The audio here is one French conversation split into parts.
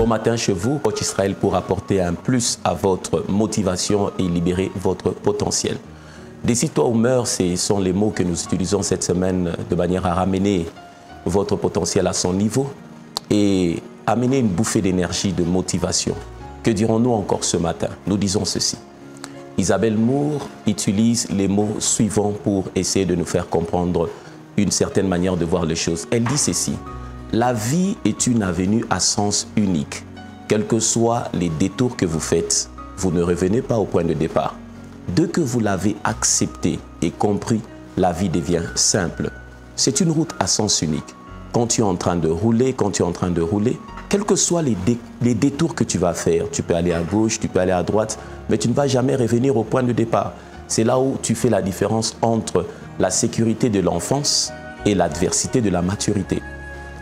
Bon matin chez vous, Coach Israël, pour apporter un plus à votre motivation et libérer votre potentiel. Décide-toi ou meurs, ce sont les mots que nous utilisons cette semaine de manière à ramener votre potentiel à son niveau et amener une bouffée d'énergie, de motivation. Que dirons-nous encore ce matin? Nous disons ceci. Isabelle Moore utilise les mots suivants pour essayer de nous faire comprendre une certaine manière de voir les choses. Elle dit ceci. La vie est une avenue à sens unique. Quels que soient les détours que vous faites, vous ne revenez pas au point de départ. Dès que vous l'avez accepté et compris, la vie devient simple. C'est une route à sens unique. Quand tu es en train de rouler, quels que soient les détours que tu vas faire, tu peux aller à gauche, tu peux aller à droite, mais tu ne vas jamais revenir au point de départ. C'est là où tu fais la différence entre la sécurité de l'enfance et l'adversité de la maturité.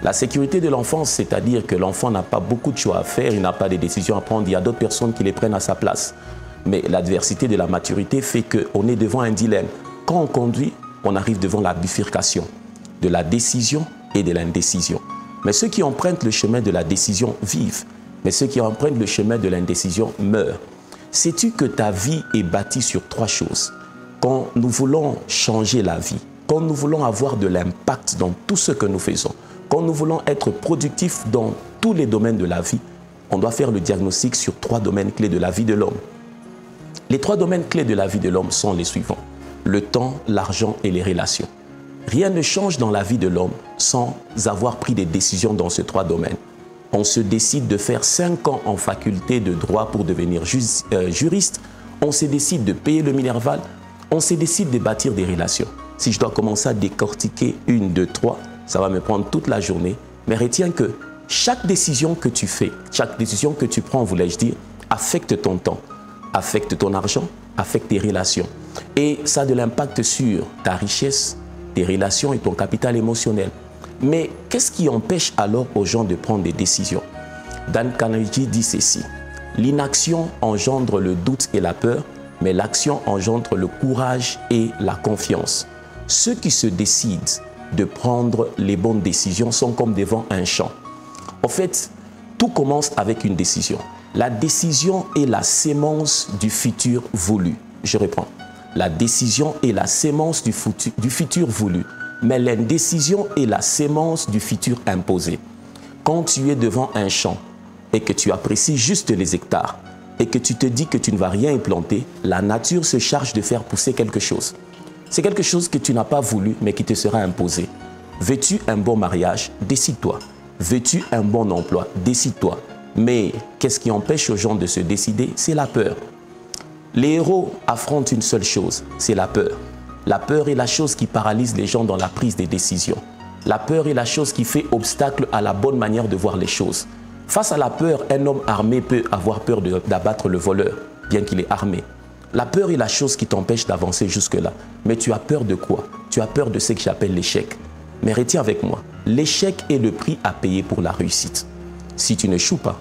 La sécurité de l'enfance, c'est-à-dire que l'enfant n'a pas beaucoup de choix à faire, il n'a pas de décisions à prendre, il y a d'autres personnes qui les prennent à sa place. Mais l'adversité de la maturité fait qu'on est devant un dilemme. Quand on conduit, on arrive devant la bifurcation de la décision et de l'indécision. Mais ceux qui empruntent le chemin de la décision vivent, mais ceux qui empruntent le chemin de l'indécision meurent. Sais-tu que ta vie est bâtie sur trois choses? Quand nous voulons changer la vie, quand nous voulons avoir de l'impact dans tout ce que nous faisons, quand nous voulons être productifs dans tous les domaines de la vie, on doit faire le diagnostic sur trois domaines clés de la vie de l'homme. Les trois domaines clés de la vie de l'homme sont les suivants. Le temps, l'argent et les relations. Rien ne change dans la vie de l'homme sans avoir pris des décisions dans ces trois domaines. On se décide de faire 5 ans en faculté de droit pour devenir juriste. On se décide de payer le Minerval. On se décide de bâtir des relations. Si je dois commencer à décortiquer 1, 2, 3, ça va me prendre toute la journée. Mais retiens que chaque décision que tu fais, chaque décision que tu prends, voulais-je dire, affecte ton temps, affecte ton argent, affecte tes relations. Et ça a de l'impact sur ta richesse, tes relations et ton capital émotionnel. Mais qu'est-ce qui empêche alors aux gens de prendre des décisions? Dan Carnegie dit ceci. L'inaction engendre le doute et la peur, mais l'action engendre le courage et la confiance. Ceux qui se décident de prendre les bonnes décisions sont comme devant un champ. En fait, tout commence avec une décision. La décision est la sémence du futur voulu. Je reprends. La décision est la sémence du futur voulu, mais l'indécision est la sémence du futur imposé. Quand tu es devant un champ et que tu apprécies juste les hectares et que tu te dis que tu ne vas rien y planter, la nature se charge de faire pousser quelque chose. C'est quelque chose que tu n'as pas voulu, mais qui te sera imposé. Veux-tu un bon mariage? Décide-toi. Veux-tu un bon emploi? Décide-toi. Mais qu'est-ce qui empêche aux gens de se décider? C'est la peur. Les héros affrontent une seule chose, c'est la peur. La peur est la chose qui paralyse les gens dans la prise des décisions. La peur est la chose qui fait obstacle à la bonne manière de voir les choses. Face à la peur, un homme armé peut avoir peur d'abattre le voleur, bien qu'il est armé. La peur est la chose qui t'empêche d'avancer jusque-là. Mais tu as peur de quoi? Tu as peur de ce que j'appelle l'échec. Mais retiens avec moi, l'échec est le prix à payer pour la réussite. Si tu n'échoues pas,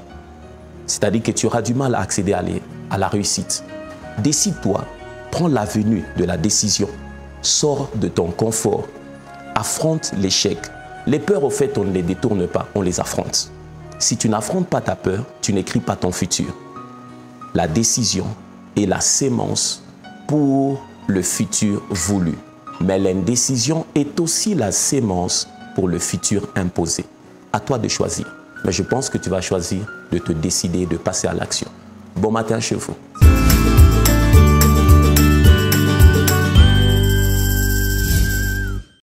c'est-à-dire que tu auras du mal à accéder à la réussite. Décide-toi, prends l'avenue de la décision, sors de ton confort, affronte l'échec. Les peurs, au fait, on ne les détourne pas, on les affronte. Si tu n'affrontes pas ta peur, tu n'écris pas ton futur. La décision est la sémence pour le futur voulu. Mais l'indécision est aussi la sémence pour le futur imposé. À toi de choisir. Mais je pense que tu vas choisir de te décider de passer à l'action. Bon matin chez vous.